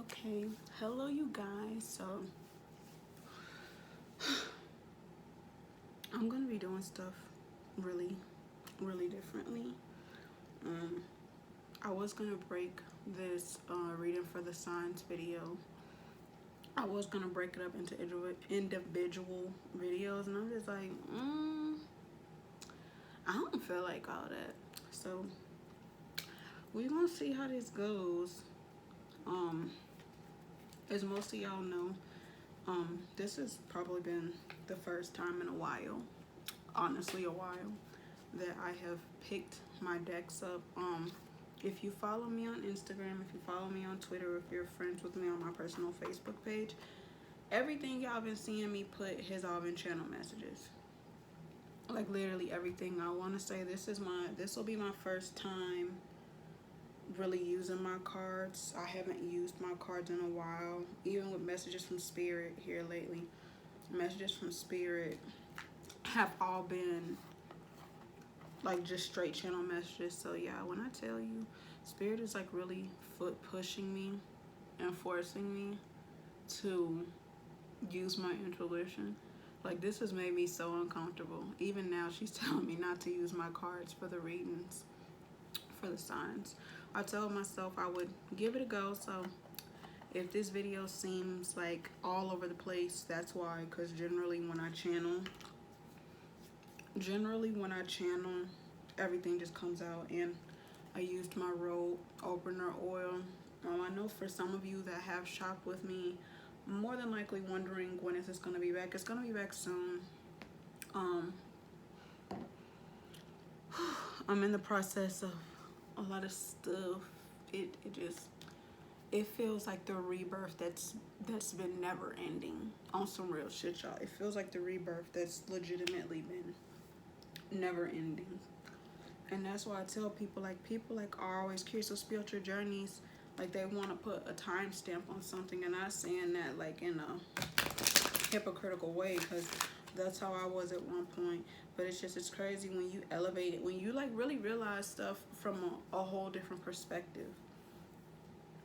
Okay, hello you guys. So I'm gonna be doing stuff really differently. I was gonna break this reading for the signs video. I was gonna break it up into individual videos, and I'm just like, I don't feel like all that. So we're gonna see how this goes. As most of y'all know, this has probably been the first time in a while, honestly a while, that I have picked my decks up. If you follow me on Instagram, if you follow me on Twitter, if you're friends with me on my personal Facebook page, everything y'all been seeing me put has all been channel messages. Like literally everything. I want to say this will be my first time really using my cards. I haven't used my cards in a while, even with messages from Spirit here lately. Messages from Spirit have all been like just straight channel messages. So yeah, when I tell you, Spirit is like really foot pushing me and forcing me to use my intuition. Like this has made me so uncomfortable. Even now she's telling me not to use my cards for the readings, for the signs. I told myself I would give it a go. So if this video seems like all over the place, that's why. Because generally when I channel, everything just comes out. And I used my robe opener oil. I know for some of you that have shopped with me, more than likely wondering when is this going to be back. It's going to be back soon. I'm in the process of a lot of stuff. It feels like the rebirth that's been never ending. On some real shit, y'all. It feels like the rebirth that's legitimately been never ending. And that's why I tell people are always curious of spiritual journeys. Like they want to put a timestamp on something, and I'm not saying that like in a hypocritical way, because that's how I was at one point. But it's crazy when you elevate it, when you like really realize stuff from a whole different perspective.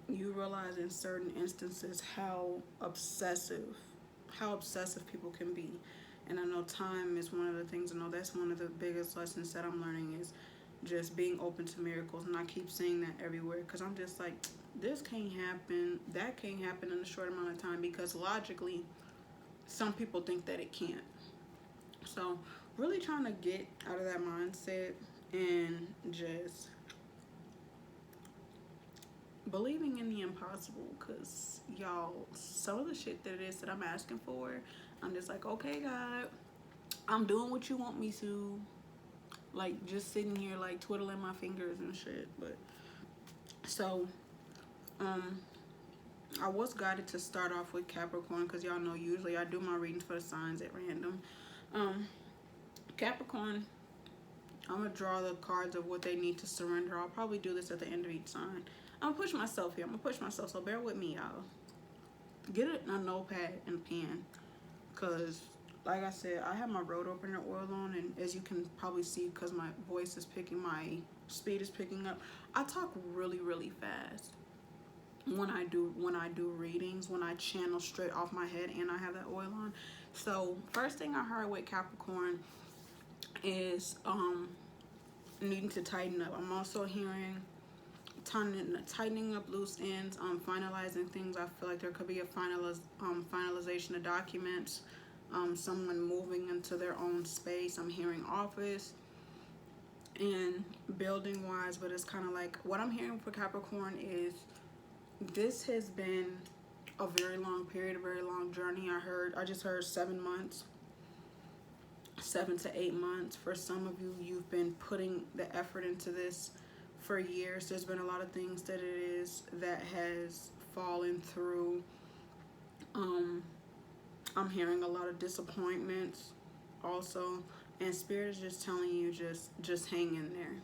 You realize in certain instances how obsessive people can be. And I know time is one of the things. I know that's one of the biggest lessons that I'm learning, is just being open to miracles. And I keep saying that everywhere, because I'm just like, this can't happen, that can't happen in a short amount of time, because logically some people think that it can't. So really trying to get out of that mindset and just believing in the impossible, because y'all, some of the shit that it is that I'm asking for, I'm just like, okay God, I'm doing what you want me to, like just sitting here like twiddling my fingers and shit. But so I was guided to start off with Capricorn, because y'all know usually I do my readings for the signs at random. Capricorn, I'm gonna draw the cards of what they need to surrender. I'll probably do this at the end of each sign. I'm gonna push myself here. So bear with me, y'all. Get a notepad and a pen, because like I said, I have my road opener oil on, and as you can probably see, because my voice is my speed is picking up, I talk really fast when I do readings, when I channel straight off my head and I have that oil on. So first thing I heard with Capricorn is needing to tighten up. I'm also hearing tightening up loose ends, finalizing things. I feel like there could be a finalization of documents, someone moving into their own space. I'm hearing office and building wise, but it's kind of like what I'm hearing for Capricorn is this has been a very long period, a very long journey. I just heard 7 months, 7 to 8 months. For some of you, you've been putting the effort into this for years. There's been a lot of things that has fallen through. I'm hearing a lot of disappointments also, and Spirit is just telling you just hang in there.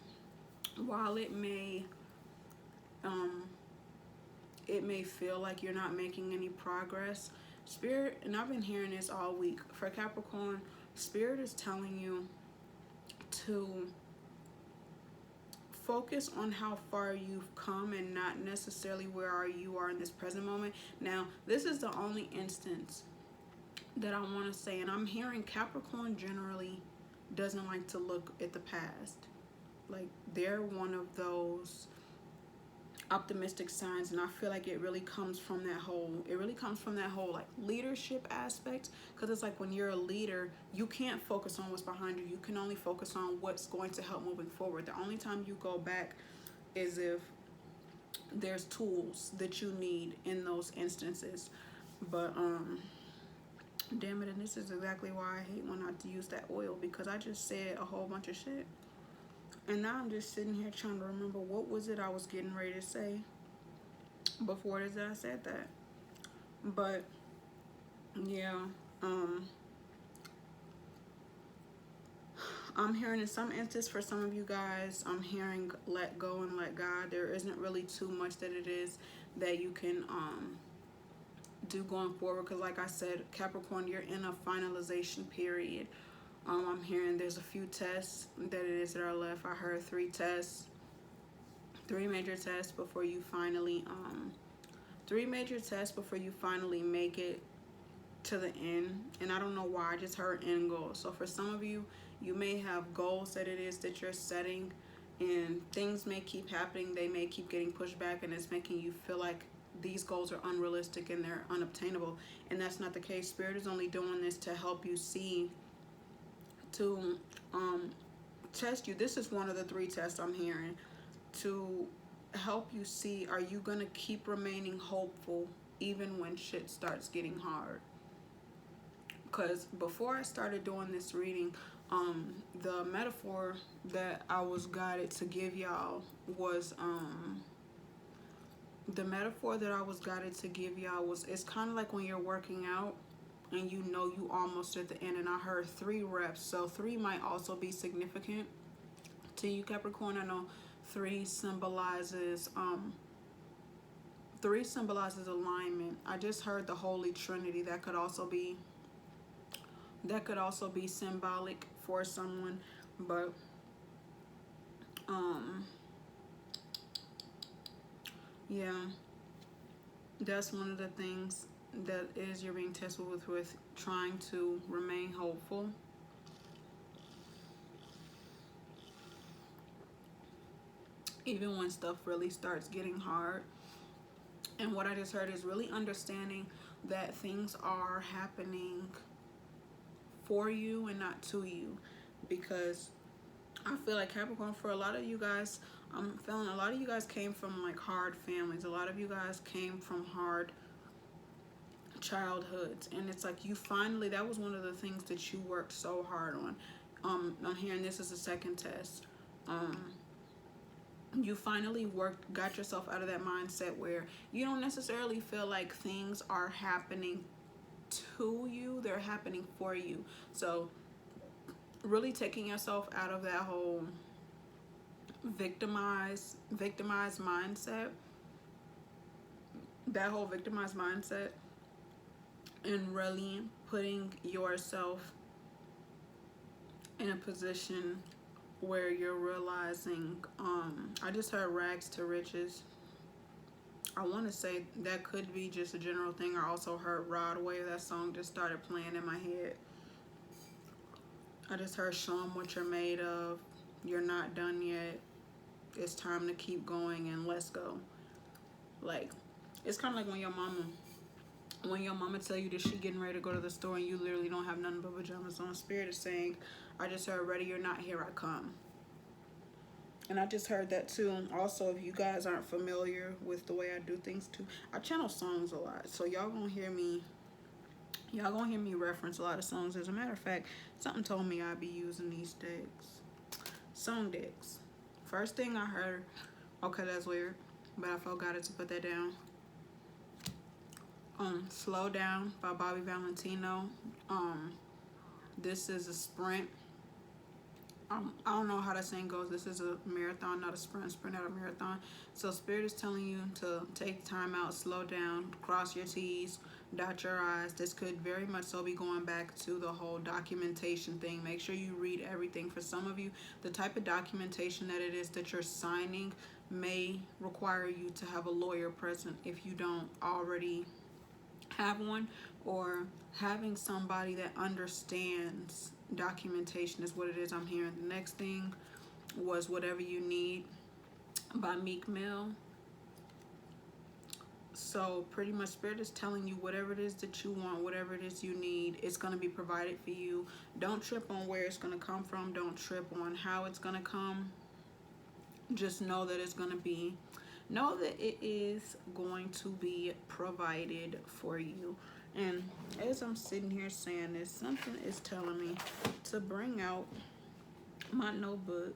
While it may feel like you're not making any progress, Spirit, and I've been hearing this all week for Capricorn, Spirit is telling you to focus on how far you've come and not necessarily where you are in this present moment. Now, this is the only instance that I want to say, and I'm hearing Capricorn generally doesn't like to look at the past. Like, they're one of those optimistic signs, and I feel like it really comes from that whole like leadership aspect, because it's like when you're a leader, you can't focus on what's behind you. You can only focus on what's going to help moving forward. The only time you go back is if there's tools that you need in those instances. But damn it, and this is exactly why I hate when I use that oil, because I just said a whole bunch of shit. And now I'm just sitting here trying to remember what was it I was getting ready to say before it is that I said that. But yeah, I'm hearing in some instances for some of you guys, I'm hearing let go and let God. There isn't really too much that it is that you can do going forward, because like I said, Capricorn, you're in a finalization period. I'm hearing there's a few tests that it is that are left. I heard 3 tests, 3 major tests before you finally 3 major tests before you finally make it to the end. And I don't know why, I just heard end goals. So for some of you, you may have goals that it is that you're setting, and things may keep happening, they may keep getting pushed back, and it's making you feel like these goals are unrealistic and they're unobtainable. And that's not the case. Spirit is only doing this to help you see, to test you. This is one of the 3 tests I'm hearing, to help you see, are you gonna keep remaining hopeful even when shit starts getting hard? Because before I started doing this reading, the metaphor that I was guided to give y'all was it's kind of like when you're working out and you know you almost at the end, and I heard 3 reps. So 3 might also be significant to you, Capricorn. I know 3 symbolizes alignment. I just heard the Holy Trinity. That could also be symbolic for someone. But yeah, that's one of the things that is you're being tested with trying to remain hopeful. Even when stuff really starts getting hard. And what I just heard is really understanding that things are happening for you and not to you. Because I feel like Capricorn, for a lot of you guys, I'm feeling a lot of you guys came from like hard families. A lot of you guys came from hard childhoods, and it's like you finally, that was one of the things that you worked so hard on. I'm hearing this is a 2nd test. You finally got yourself out of that mindset where you don't necessarily feel like things are happening to you, they're happening for you. So really taking yourself out of that whole victimized mindset, and really putting yourself in a position where you're realizing, I just heard rags to riches. I want to say that could be just a general thing. I also heard Rod Wave. That song just started playing in my head. I just heard show them what you're made of. You're not done yet. It's time to keep going and let's go. Like, it's kind of like when your mama tell you that she getting ready to go to the store and you literally don't have nothing but pajamas on. Spirit is saying, I just heard, ready or not, here I come. And I just heard that too. And also, if you guys aren't familiar with the way I do things too, I channel songs a lot. So y'all gonna hear me reference a lot of songs. As a matter of fact, something told me I'd be using these decks. Song decks. First thing I heard, okay, that's weird, but I felt guided to put that down. Slow Down by Bobby Valentino. This is a sprint. I don't know how that saying goes. This is a marathon, not a sprint. Sprint, not a marathon. So Spirit is telling you to take time out, slow down, cross your T's, dot your I's. This could very much so be going back to the whole documentation thing. Make sure you read everything. For some of you, the type of documentation that it is that you're signing may require you to have a lawyer present if you don't already have one, or having somebody that understands documentation is what it is I'm hearing. The next thing was Whatever You Need by Meek Mill. So pretty much Spirit is telling you whatever it is that you want, whatever it is you need, it's going to be provided for you. Don't trip on where it's going to come from. Don't trip on how it's going to come. Just know that it's going to be, know that it is going to be provided for you. And as I'm sitting here saying this, something is telling me to bring out my notebook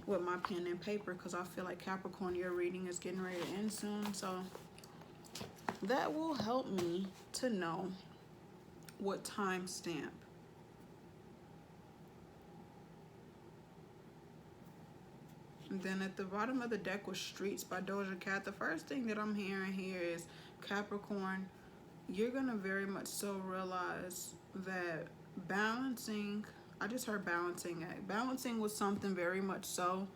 with my pen and paper, because I feel like Capricorn, your reading is getting ready to end soon. So that will help me to know what time stamp and then at the bottom of the deck was Streets by Doja Cat. The first thing that I'm hearing here is Capricorn, you're going to very much so realize that balancing, I just heard balancing act. Balancing was something very much so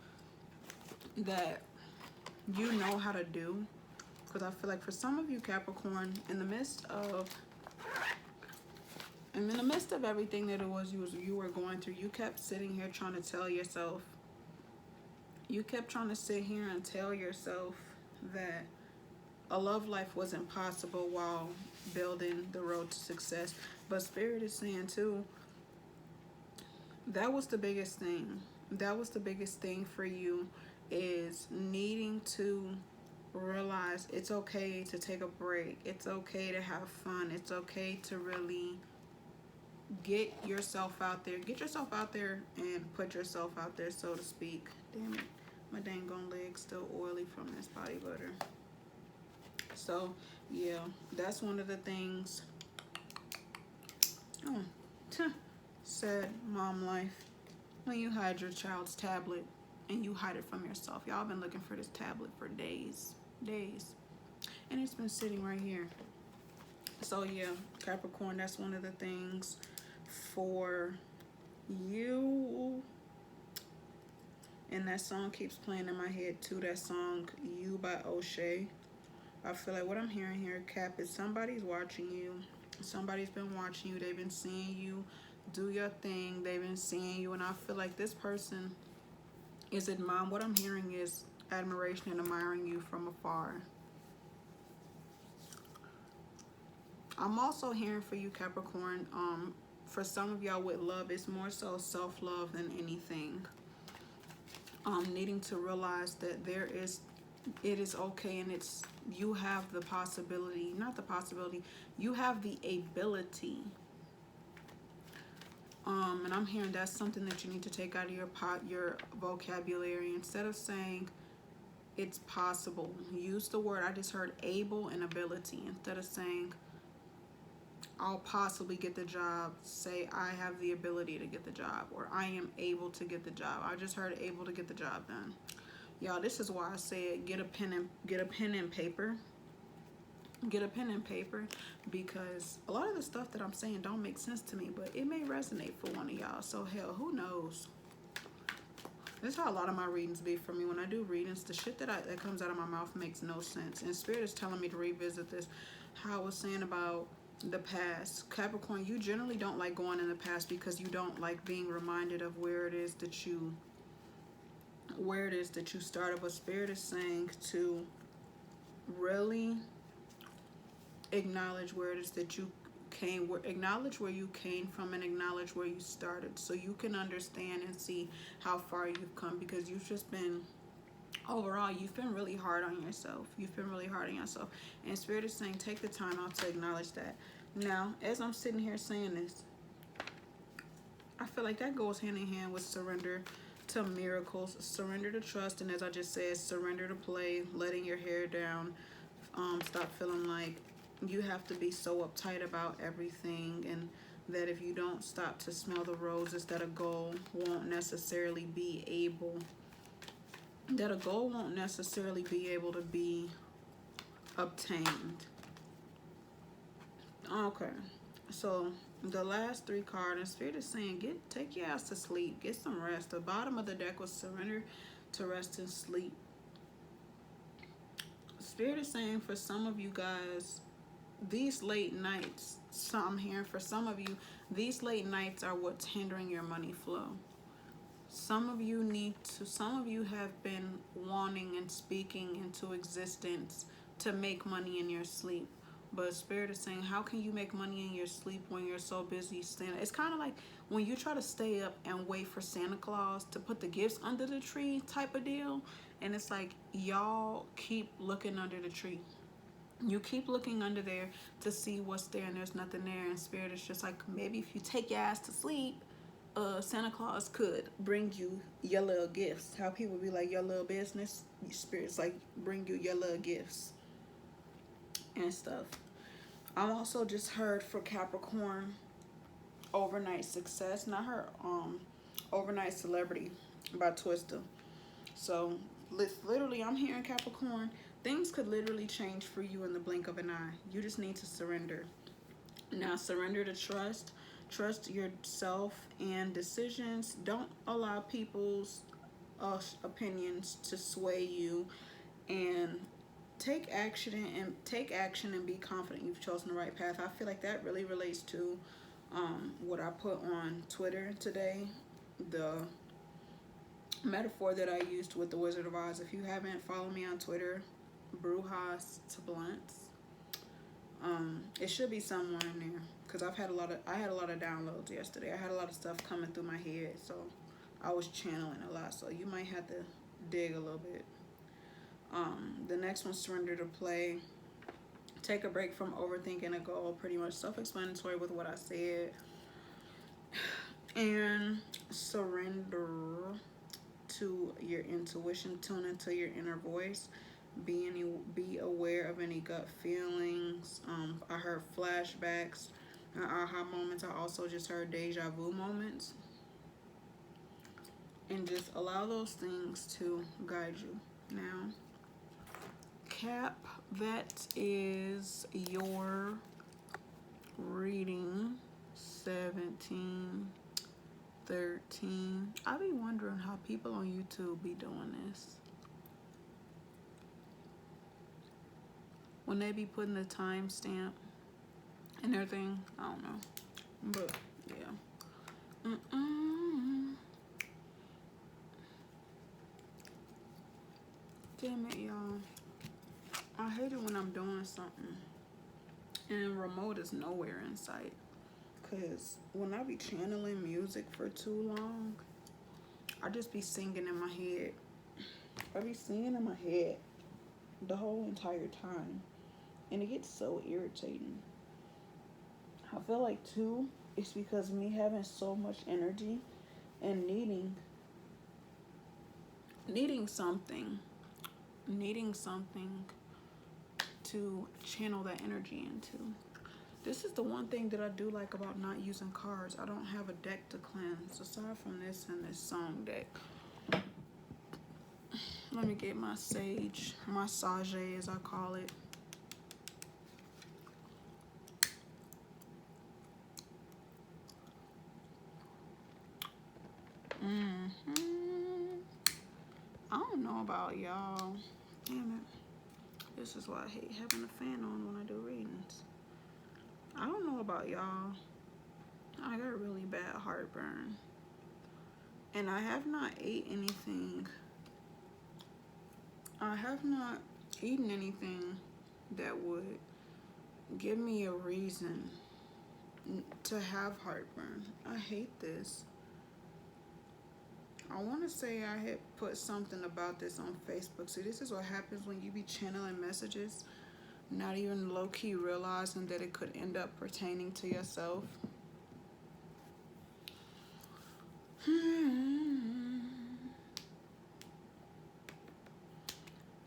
that you know how to do. Because I feel like for some of you, Capricorn, in the midst of everything that it was you were going through, you kept sitting here trying to tell yourself, you kept trying to sit here and tell yourself that a love life was impossible while building the road to success. But Spirit is saying too, that was the biggest thing. That was the biggest thing for you, is needing to realize it's okay to take a break. It's okay to have fun. It's okay to really get yourself out there. Get yourself out there and put yourself out there, so to speak. Damn it. My dang gone leg's still oily from this body butter. So, yeah, that's one of the things. Oh, sad mom life. When you hide your child's tablet and you hide it from yourself. Y'all been looking for this tablet for days. And it's been sitting right here. So, yeah, Capricorn, that's one of the things for you. And that song keeps playing in my head too. That song, You by O'Shea. I feel like what I'm hearing here, Cap, is somebody's watching you. Somebody's been watching you. They've been seeing you do your thing. They've been seeing you. And I feel like this person is admiring. What I'm hearing is admiration and admiring you from afar. I'm also hearing for you, Capricorn, for some of y'all with love, it's more so self-love than anything. Needing to realize that it is okay, and you have the possibility, not the possibility, you have the ability. And I'm hearing that's something that you need to take out of your vocabulary. Instead of saying it's possible, use the word, I just heard able and ability. Instead of saying I'll possibly get the job, say I have the ability to get the job, or I am able to get the job. I just heard able to get the job done. Y'all, this is why I said get a pen and paper. Get a pen and paper, because a lot of the stuff that I'm saying don't make sense to me, but it may resonate for one of y'all. So hell, who knows? This is how a lot of my readings be for me. When I do readings, the shit that comes out of my mouth makes no sense. And Spirit is telling me to revisit this. How I was saying about the past. Capricorn, you generally don't like going in the past because you don't like being reminded of where it is that you started. But Spirit is saying to really acknowledge where it is that you came, acknowledge where you came from, and acknowledge where you started, so you can understand and see how far you've come, because you've just been, overall, you've been really hard on yourself. And Spirit is saying take the time out to acknowledge that. Now, as I'm sitting here saying this, I feel like that goes hand in hand with surrender to miracles, surrender to trust, and as I just said, surrender to play, letting your hair down. Stop feeling like you have to be so uptight about everything, and that if you don't stop to smell the roses, that a goal won't necessarily be able to be obtained. Okay, so the last 3 cards, and Spirit is saying, take your ass to sleep, get some rest. The bottom of the deck was surrender to rest and sleep. Spirit is saying for some of you guys, these late nights, so I'm hearing for some of you, these late nights are what's hindering your money flow. Some of you have been wanting and speaking into existence to make money in your sleep. But Spirit is saying, how can you make money in your sleep when you're so busy standing? It's kind of like when you try to stay up and wait for Santa Claus to put the gifts under the tree type of deal. And it's like, y'all keep looking under the tree. You keep looking under there to see what's there, and there's nothing there. And Spirit is just like, maybe if you take your ass to sleep, Santa Claus could bring you your little gifts. How people be like, your little business. Spirit's like, bring you your little gifts and stuff. I'm also just heard for Capricorn, overnight success. Not her, overnight celebrity by Twister. So literally, I'm hearing Capricorn, things could literally change for you in the blink of an eye. You just need to surrender. Now surrender to trust. Trust yourself and decisions. Don't allow people's opinions to sway you, and take action and be confident you've chosen the right path. I feel like that really relates to what I put on Twitter today, the metaphor that I used with the Wizard of Oz. If you haven't, follow me on Twitter, BrujastoBlunts. It should be somewhere in there, because I had a lot of downloads yesterday. I had a lot of stuff coming through my head, so I was channeling a lot. So you might have to dig a little bit. The next one, surrender to play. Take a break from overthinking a goal. Pretty much self-explanatory with what I said. And surrender to your intuition. Tune into your inner voice. Be aware of any gut feelings. I heard flashbacks and aha moments. I also just heard deja vu moments. And just allow those things to guide you. Now, Cap, that is your reading. 17, 13. I be wondering how people on YouTube be doing this. When they be putting the timestamp and everything, I don't know. But yeah. Damn it, y'all. I hate it when I'm doing something and remote is nowhere in sight. Cause when I be channeling music for too long, I just be singing in my head. I be singing in my head the whole entire time. And it gets so irritating. I feel like too, it's because me having so much energy and needing something to channel that energy into. This is the one thing that I do like about not using cards. I don't have a deck to cleanse aside from this and this song deck. Let me get my sage, my sage as I call it. I don't know about y'all. Damn it. This is why I hate having a fan on when I do readings. I don't know about y'all. I got really bad heartburn. And I have not ate anything. I have not eaten anything that would give me a reason to have heartburn. I hate this. I want to say I had put something about this on Facebook. See, this is what happens when you be channeling messages, not even low-key realizing that it could end up pertaining to yourself.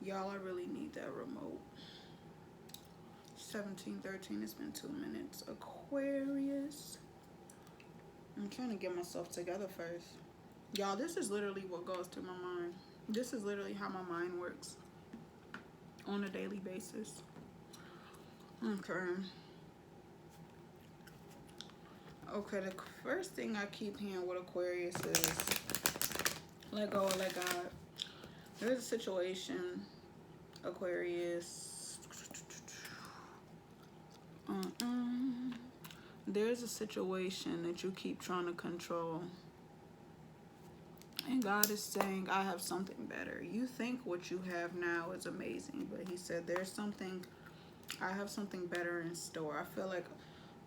Y'all, I really need that remote. 17:13, it's been 2 minutes. Aquarius. I'm trying to get myself together first. Y'all, this is literally what goes through my mind. This is literally how my mind works on a daily basis. Okay. Okay, the first thing I keep hearing with Aquarius is let go or let God. There's a situation, Aquarius. There's a situation that you keep trying to control. And God is saying, I have something better. You think what you have now is amazing, but he said, I have something better in store. I feel like,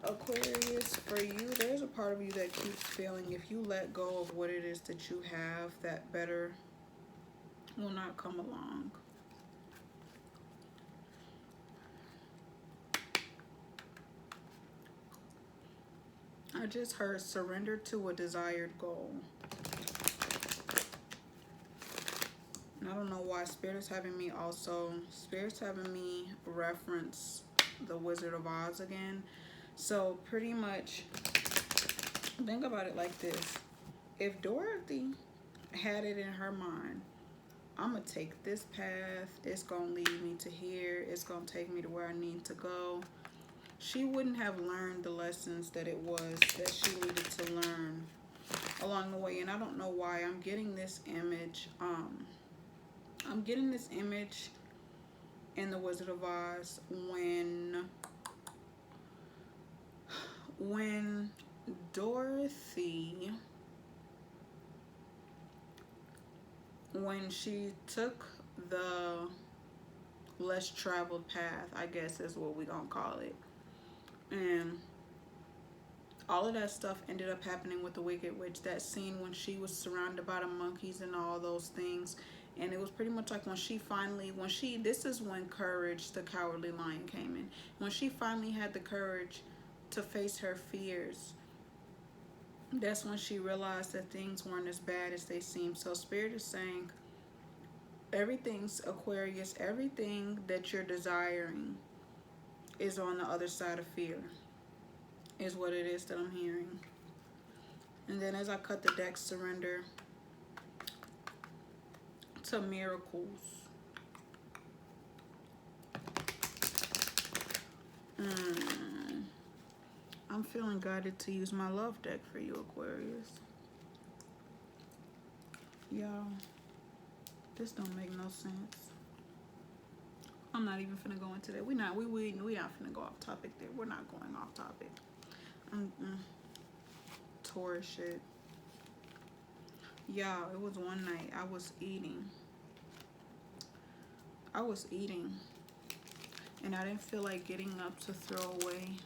Aquarius, for you, there's a part of you that keeps feeling if you let go of what it is that you have, that better will not come along. I just heard surrender to a desired goal. And I don't know why Spirit's having me reference the Wizard of Oz again. So pretty much, think about it like this. If Dorothy had it in her mind, I'm going to take this path, it's going to lead me to here, it's going to take me to where I need to go, she wouldn't have learned the lessons that it was that she needed to learn along the way. And I don't know why I'm getting this image. I'm getting this image in the Wizard of Oz when Dorothy, when she took the less traveled path, I guess is what we gonna call it, and all of that stuff ended up happening with the Wicked Witch. That scene when she was surrounded by the monkeys and all those things, and it was pretty much like this is when Courage, the Cowardly Lion, came in. When she finally had the courage to face her fears, that's when she realized that things weren't as bad as they seemed. So Spirit is saying, everything's, Aquarius, everything that you're desiring is on the other side of fear, is what it is that I'm hearing. And then as I cut the deck, surrender to miracles. I'm feeling guided to use my love deck for you, Aquarius. Y'all, this don't make no sense. I'm not even finna go into that. We not finna go off topic there. We're not going off topic. Taurus shit. Y'all, it was one night I was eating. And I didn't feel like getting up to throw away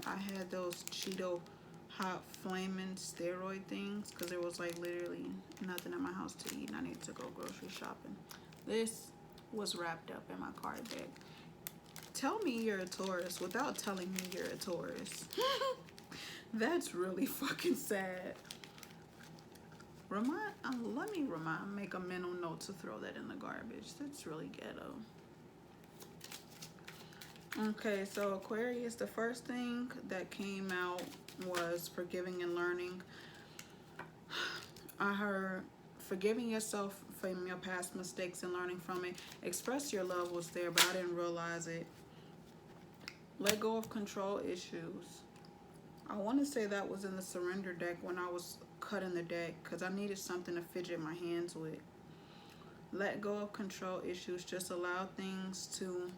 I had those Cheeto hot flaming steroid things because there was like literally nothing at my house to eat and I needed to go grocery shopping. This was wrapped up in my card deck. Tell me you're a Taurus without telling me you're a Taurus. That's really fucking sad. Make a mental note to throw that in the garbage. That's really ghetto. Okay, so Aquarius, the first thing that came out was forgiving and learning. I heard forgiving yourself for your past mistakes and learning from it. Express your love was there, but I didn't realize it. Let go of control issues. I want to say that was in the surrender deck when I was cutting the deck because I needed something to fidget my hands with. Let go of control issues. Just allow things to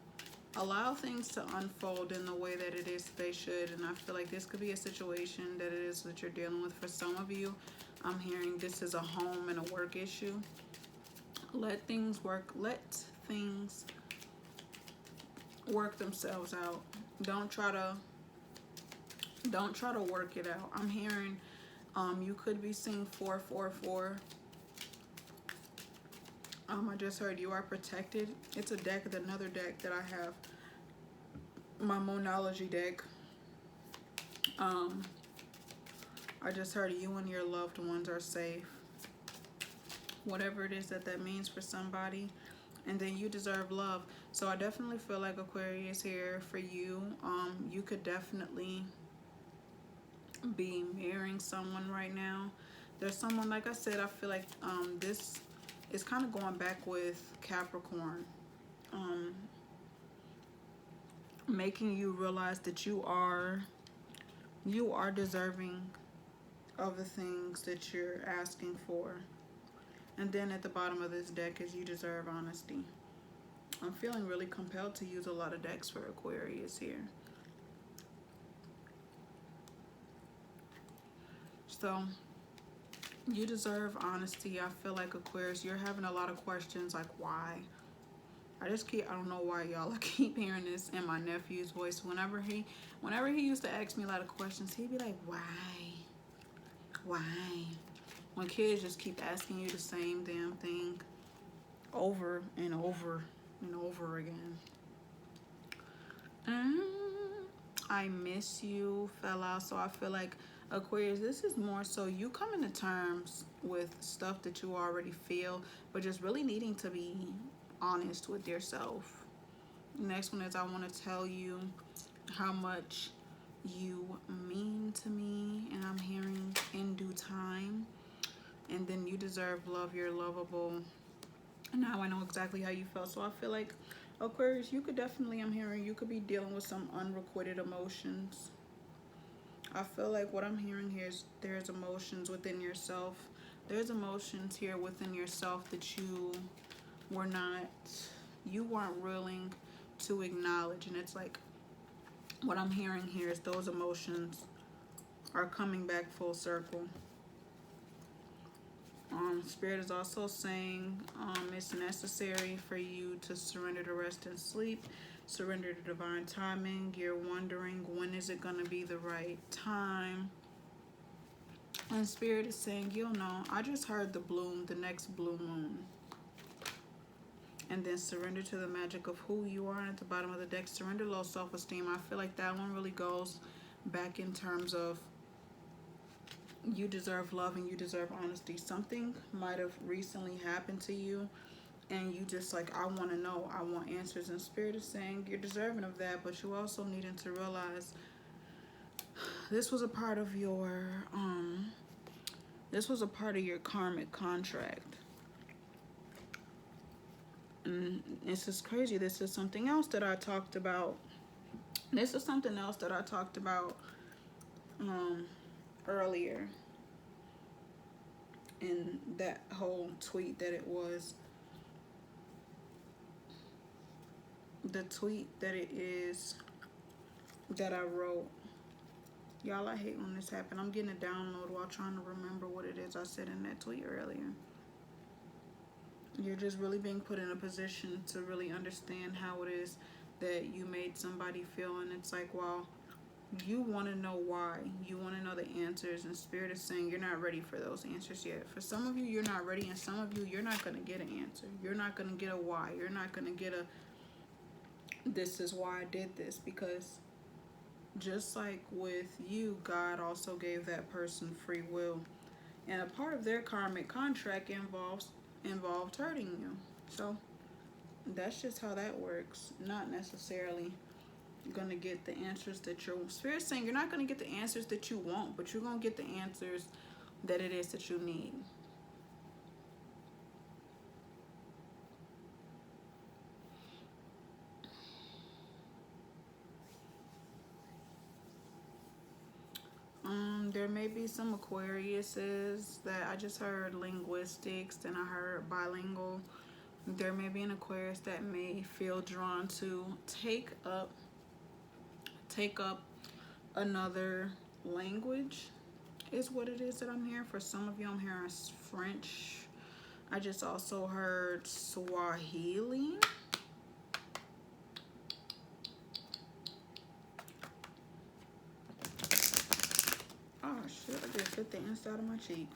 unfold in the way that it is they should. And I feel like this could be a situation that it is that you're dealing with. For some of you, I'm hearing this is a home and a work issue. Let things work themselves out. Don't try to work it out. I'm hearing you could be seeing 444. I just heard you are protected. It's a deck, another deck that I have, my Monology deck. I just heard you and your loved ones are safe. Whatever it is that means for somebody. And then you deserve love. So I definitely feel like Aquarius here for you. You could definitely be marrying someone right now. There's someone, like I said, I feel like this is kind of going back with Capricorn. Making you realize that you are deserving of the things that you're asking for. And then at the bottom of this deck is you deserve honesty. I'm feeling really compelled to use a lot of decks for Aquarius here. So you deserve honesty. I feel like Aquarius, you're having a lot of questions like why. I don't know why y'all, I keep hearing this in my nephew's voice. Whenever he used to ask me a lot of questions, he'd be like, why? When kids just keep asking you the same damn thing over and over and over again. I miss you, fella. So I feel like Aquarius, this is more so you coming to terms with stuff that you already feel, but just really needing to be honest with yourself. Next one is I want to tell you how much you mean to me, and I'm hearing in due time. And then you deserve love, you're lovable. Now I know exactly how you felt. So I feel like Aquarius, you could definitely, I'm hearing you could be dealing with some unrequited emotions. I feel like what I'm hearing here is there's emotions within yourself. There's emotions here within yourself that you weren't willing to acknowledge. And it's like what I'm hearing here is those emotions are coming back full circle. Spirit is also saying it's necessary for you to surrender to rest and sleep, surrender to divine timing. You're wondering when is it going to be the right time. And Spirit is saying, you'll know. I just heard the next blue moon. And then surrender to the magic of who you are. And at the bottom of the deck, surrender low self-esteem. I feel like that one really goes back in terms of you deserve love and you deserve honesty. Something might have recently happened to you and you just like, I want to know, I want answers. And Spirit is saying you're deserving of that, but you also needing to realize this was a part of your karmic contract. And this is crazy. This is something else that I talked about. Earlier in that whole tweet that it was. The tweet that it is that I wrote. Y'all, I hate when this happens. I'm getting a download while trying to remember what it is I said in that tweet earlier. You're just really being put in a position to really understand how it is that you made somebody feel. And it's like, well, you want to know why. You want to know the answers. And Spirit is saying you're not ready for those answers yet. For some of you, you're not ready. And some of you, you're not going to get an answer. You're not going to get a why. You're not going to get a, this is why I did this. Because just like with you, God also gave that person free will. And a part of their karmic contract involved hurting you. So that's just how that works. Not necessarily gonna get the answers that your Spirit's saying you're not gonna get the answers that you want, but you're gonna get the answers that it is that you need. There may be some Aquariuses that I just heard linguistics, then I heard bilingual. There may be an Aquarius that may feel drawn to take up another language is what it is that I'm hearing. For some of you, I'm hearing French. I just also heard Swahili. Oh shit, I just hit the inside of my cheek.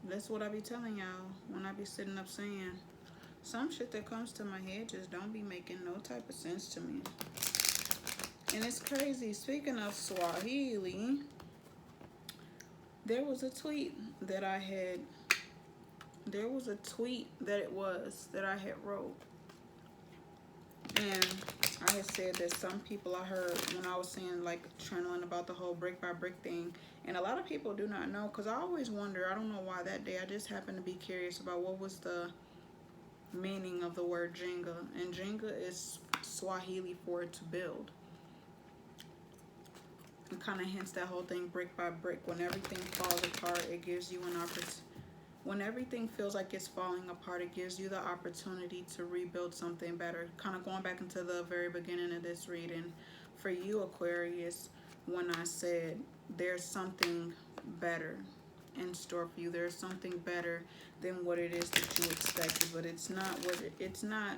That's what I be telling y'all when I be sitting up saying some shit that comes to my head just don't be making no type of sense to me. And it's crazy. Speaking of Swahili, there was a tweet that I had. There was a tweet that I had wrote. And I had said that some people, I heard when I was saying like channeling about the whole brick by brick thing, and a lot of people do not know, because I always wonder, I don't know why that day, I just happened to be curious about what was the meaning of the word Jenga. And Jenga is Swahili for to build. It kind of hints that whole thing, brick by brick. When everything falls apart, it gives you an opportunity. When everything feels like it's falling apart, it gives you the opportunity to rebuild something better. Kind of going back into the very beginning of this reading. For you, Aquarius, when I said there's something better in store for you, there's something better than what it is that you expected, but it's not it's not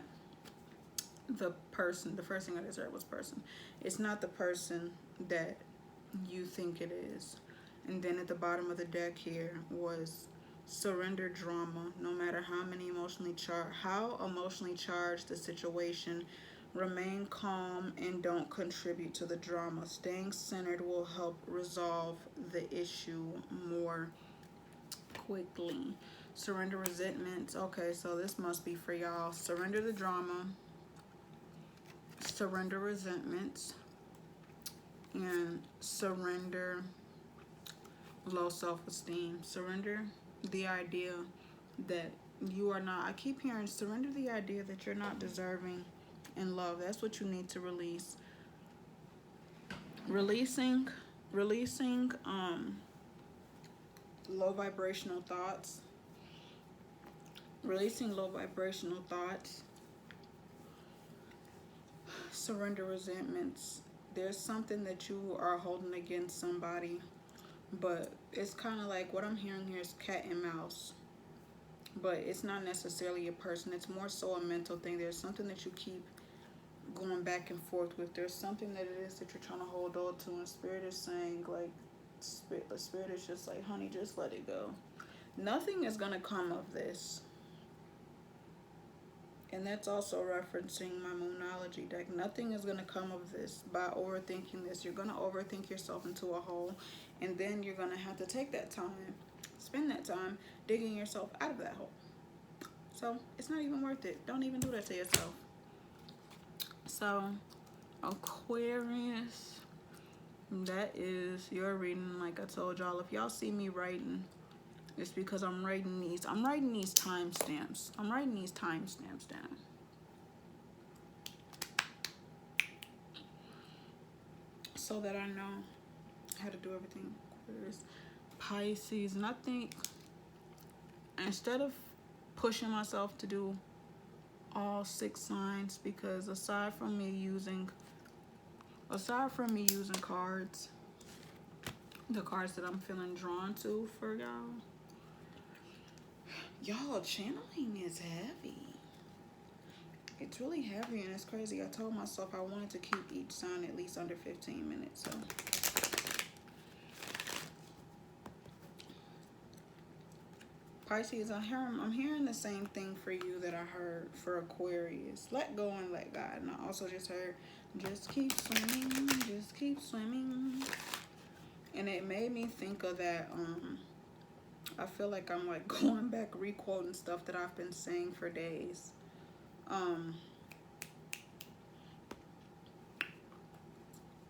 the person. The first thing I just heard was person. It's not the person that you think it is. And then at the bottom of the deck here was surrender drama. No matter how emotionally charged the situation, remain calm and don't contribute to the drama. Staying centered will help resolve the issue more quickly. Surrender resentments. Okay, so this must be for y'all. Surrender the drama, surrender resentments, and surrender low self-esteem. Surrender the idea that you are not, I keep hearing surrender the idea that you're not deserving in love. That's what you need to release. Releasing low vibrational thoughts. Releasing low vibrational thoughts. Surrender resentments. There's something that you are holding against somebody, but it's kind of like what I'm hearing here is cat and mouse. But it's not necessarily a person. It's more so a mental thing. There's something that you keep going back and forth with. There's something that it is that you're trying to hold on to, and Spirit is saying, like, the Spirit is just like, honey, just let it go. Nothing is going to come of this. And that's also referencing my Moonology deck. Nothing is going to come of this by overthinking this. You're going to overthink yourself into a hole, and then you're going to have to take that time, spend that time digging yourself out of that hole. So it's not even worth it. Don't even do that to yourself. So Aquarius, that is your reading. Like I told y'all, if y'all see me writing, it's because I'm writing these timestamps. I'm writing these timestamps down. So that I know how to do everything. Aquarius, Pisces, and I think instead of pushing myself to do all 6 signs, because aside from me using cards, the cards that I'm feeling drawn to for y'all channeling is heavy. It's really heavy, and it's crazy. I told myself I wanted to keep each sign at least under 15 minutes. So Pisces, I'm hearing the same thing for you that I heard for Aquarius. Let go and let God. And I also just heard, just keep swimming, just keep swimming. And it made me think of that, I feel like I'm like going back re-quoting stuff that I've been saying for days.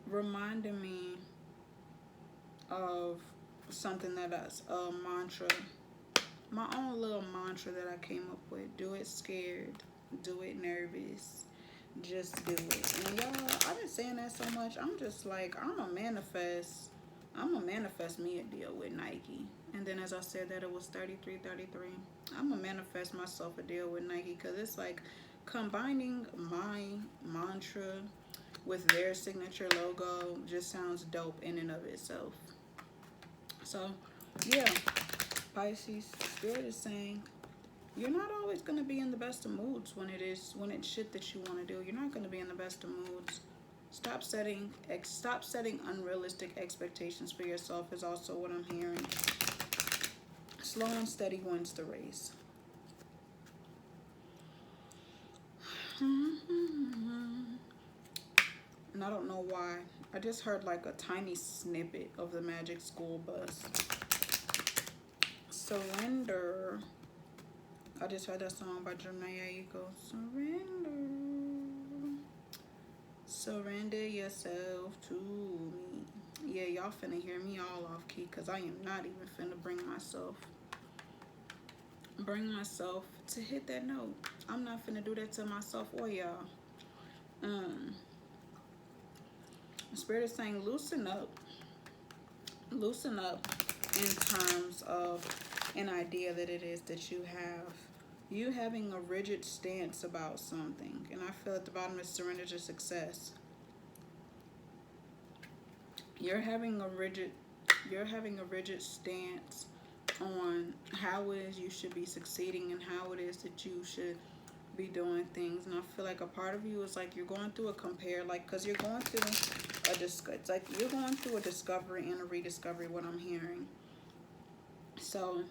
Reminding me of something that's a mantra, my own little mantra that I came up with. Do it scared, do it nervous, just do it. And y'all, I've been saying that so much, I'm just like, I'm gonna manifest me a deal with Nike. And then as I said that, it was 3333. I'm gonna manifest myself a deal with Nike, because it's like combining my mantra with their signature logo just sounds dope in and of itself. So yeah, Pisces, Spirit is saying you're not always going to be in the best of moods when it's shit that you want to do. You're not going to be in the best of moods. Stop setting unrealistic expectations for yourself is also what I'm hearing. Slow and steady wins the race. And I don't know why. I just heard like a tiny snippet of the Magic School Bus. Surrender. I just heard that song by Janae Aiko. Surrender. Surrender yourself to me. Yeah, y'all finna hear me all off key because I am not even finna bring myself to hit that note. I'm not finna do that to myself or y'all. Spirit is saying loosen up in terms of an idea that it is that you have. You having a rigid stance about something, and I feel at the bottom is surrender to success. You're having a rigid stance on how it is you should be succeeding and how it is that you should be doing things. And I feel like a part of you is like you're going through a compare, like, because you're going through it's like you're going through a discovery and a rediscovery, what I'm hearing. So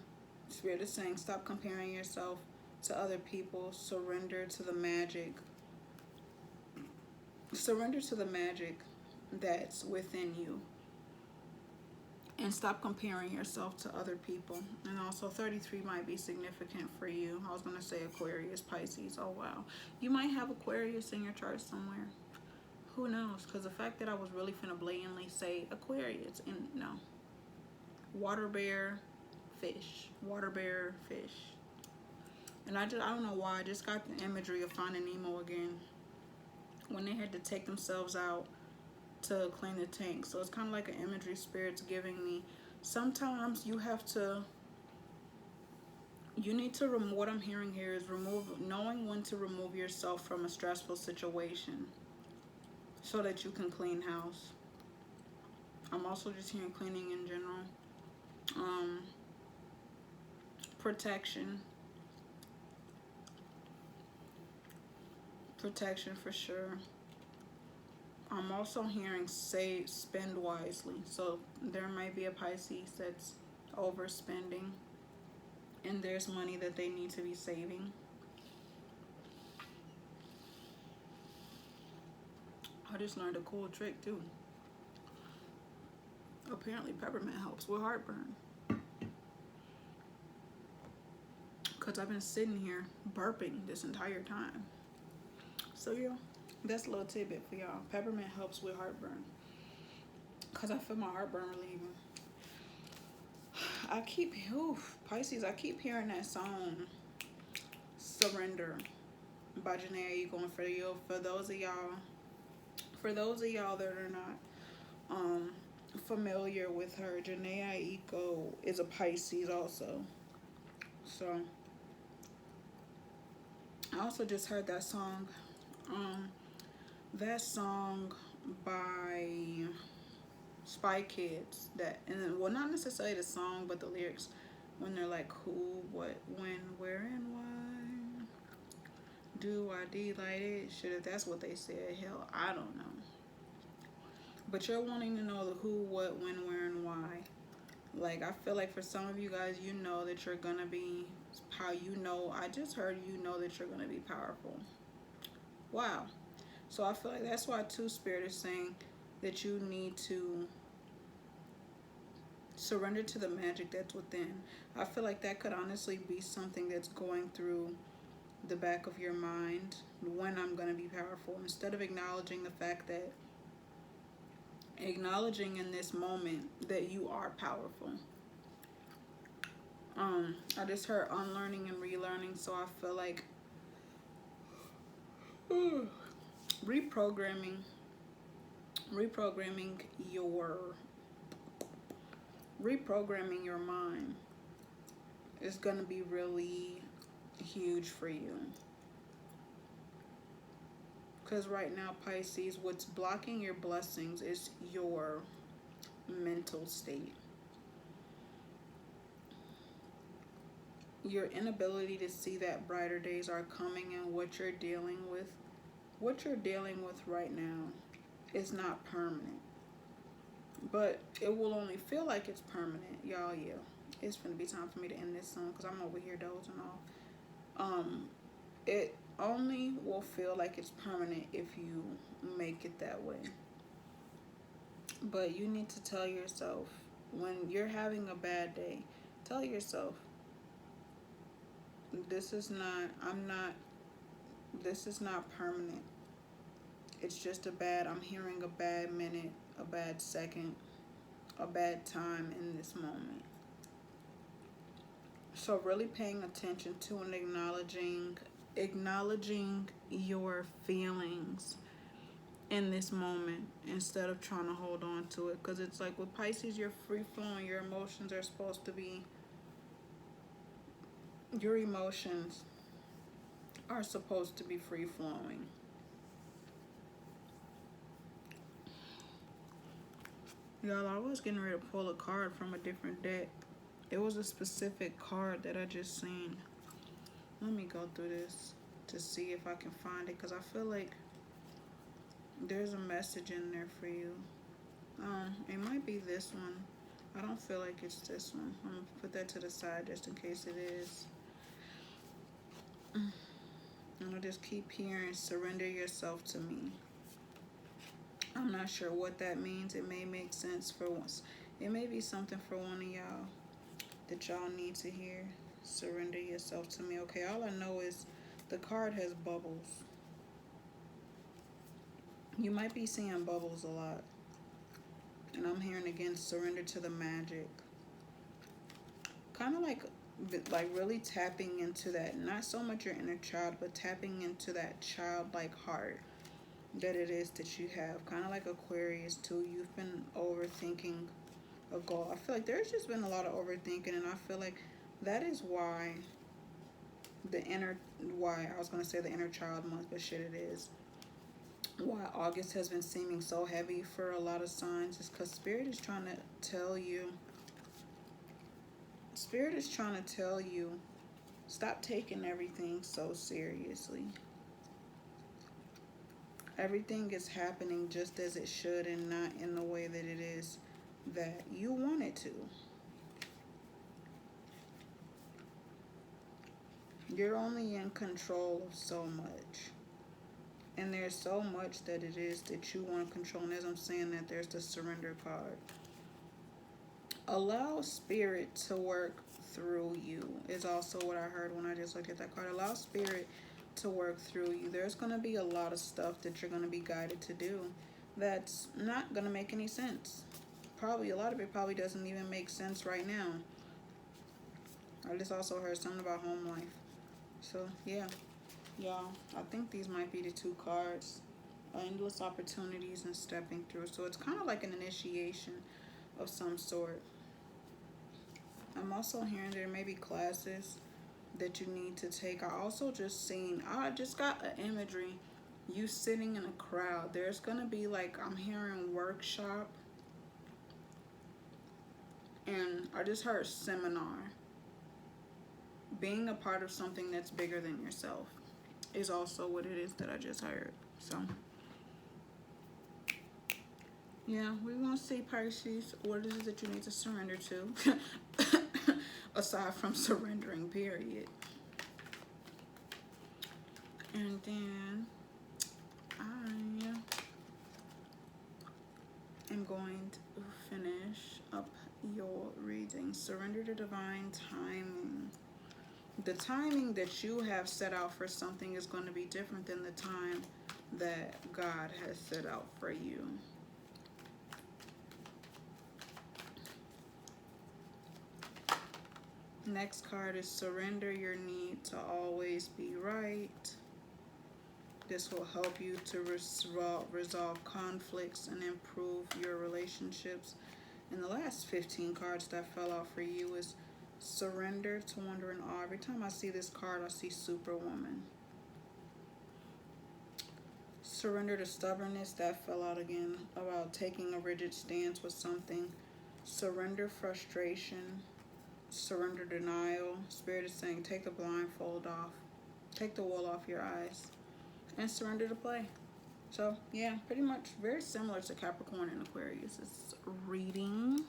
Spirit is saying stop comparing yourself to other people. Surrender to the magic that's within you, and stop comparing yourself to other people. And also 33 might be significant for you. I was going to say Aquarius, Pisces. Oh wow, you might have Aquarius in your chart somewhere. Who knows? Because the fact that I was really finna blatantly say Aquarius, and no, water bear fish. And I don't know why, I just got the imagery of Finding Nemo again, when they had to take themselves out to clean the tank. So it's kind of like an imagery Spirit's giving me. Sometimes you need to remove, what I'm hearing here is knowing when to remove yourself from a stressful situation so that you can clean house. I'm also just hearing cleaning in general. Protection for sure. I'm also hearing spend wisely. So there might be a Pisces that's overspending and there's money that they need to be saving. I just learned a cool trick too. Apparently peppermint helps with heartburn. Because I've been sitting here burping this entire time. So yeah, that's a little tidbit for y'all. Peppermint helps with heartburn. Because I feel my heartburn relieving. Pisces, I keep hearing that song, Surrender, by Janae Eagle. And for those of y'all that are not familiar with her, Janae Eagle is a Pisces also. So I also just heard that song. That song by Spy Kids, well, not necessarily the song, but the lyrics, when they're like, who, what, when, where, and why do I delight it? Shit, if that's what they said, hell, I don't know. But you're wanting to know the who, what, when, where, and why. Like, I feel like for some of you guys, you know that you're gonna be, I just heard you know that you're gonna be powerful. Wow. So I feel like that's why too, Spirit is saying that you need to surrender to the magic that's within. I feel like that could honestly be something that's going through the back of your mind. When I'm going to be powerful, instead of acknowledging in this moment that you are powerful. I just heard unlearning and relearning, so I feel like reprogramming your mind is going to be really huge for you. Because right now, Pisces, what's blocking your blessings is your mental state. Your inability to see that brighter days are coming, and what you're dealing with right now is not permanent. But it will only feel like it's permanent, y'all. Yeah, it's gonna be time for me to end this soon because I'm over here dozing off. It only will feel like it's permanent if you make it that way. But you need to tell yourself, when you're having a bad day, tell yourself, this is not permanent. It's just I'm hearing a bad minute, a bad second, a bad time in this moment. So really paying attention to and acknowledging your feelings in this moment instead of trying to hold on to it. Because it's like with Pisces, you're free flowing. Your emotions are supposed to be, your emotions are supposed to be free flowing. Y'all, I was getting ready to pull a card from a different deck. It was a specific card that I just seen. Let me go through this to see if I can find it, because I feel like there's a message in there for you. It might be this one. I don't feel like it's this one. I'm going to put that to the side just in case it is. I'm going to just keep hearing, surrender yourself to me. I'm not sure what that means. It may make sense for once. It may be something for one of y'all that y'all need to hear. Surrender yourself to me. Okay, all I know is the card has bubbles. You might be seeing bubbles a lot. And I'm hearing again, surrender to the magic. Kind of like really tapping into that, not so much your inner child, but tapping into that childlike heart that it is that you have. Kind of like Aquarius too. You've been overthinking a goal. I feel like there's just been a lot of overthinking, and I feel like that is why I was going to say the inner child month, but shit, it is. Why August has been seeming so heavy for a lot of signs is because Spirit is trying to tell you, stop taking everything so seriously. Everything is happening just as it should and not in the way that it is that you want it to. You're only in control of so much. And there's so much that it is that you want to control. And as I'm saying that, there's the surrender card. Allow Spirit to work through you is also what I heard when I just looked at that card. Allow Spirit to work through you. There's going to be a lot of stuff that you're going to be guided to do that's not going to make any sense. Probably a lot of it probably doesn't even make sense right now. I just also heard something about home life. So yeah, y'all, I think these might be the two cards. Endless opportunities and stepping through. So it's kind of like an initiation of some sort. I'm also hearing there may be classes that you need to take. I just got an imagery, you sitting in a crowd. There's gonna be like, I'm hearing workshop, and I just heard seminar. Being a part of something that's bigger than yourself is also what it is that I just heard. So yeah, we want to see, Pisces, what it is that you need to surrender to. Aside from surrendering, period. And then I am going to finish up your reading. Surrender to divine timing. The timing that you have set out for something is going to be different than the time that God has set out for you. Next card is surrender your need to always be right. This will help you to resolve conflicts and improve your relationships. And the last 15 cards that fell out for you is surrender to wonder and awe. Every time I see this card, I see Superwoman. Surrender to stubbornness, that fell out again, about taking a rigid stance with something. Surrender frustration. Surrender denial. Spirit is saying take the blindfold off. Take the wool off your eyes. And surrender to play. So yeah, pretty much very similar to Capricorn and Aquarius. It's reading.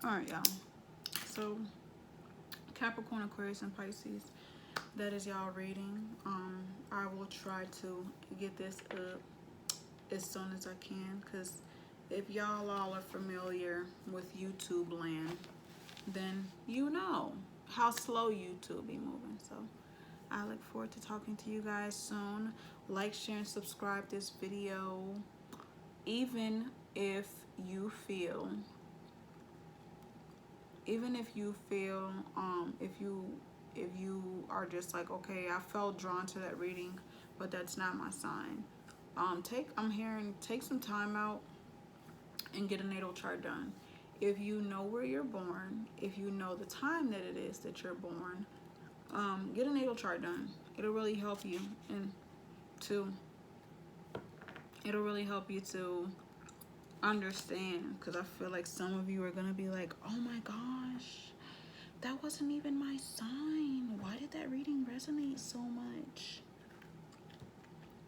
Alright, y'all. So Capricorn, Aquarius, and Pisces. that is y'all reading. I will try to get this up as soon as I can, because if y'all all are familiar with YouTube land, then you know how slow YouTube be moving. So I look forward to talking to you guys soon. Like, share, and subscribe this video. Even if you feel if you are just like, okay, I felt drawn to that reading, but that's not my sign, take some time out and get a natal chart done. If you know where you're born, if you know the time that it is that you're born, get a natal chart done. It'll really help you to understand, because I feel like some of you are gonna be like, oh my gosh, that wasn't even my sign. Why did that reading resonate so much?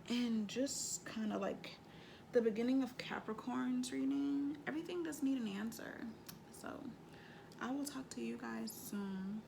And just kind of like the beginning of Capricorn's reading, everything does need an answer. So I will talk to you guys soon.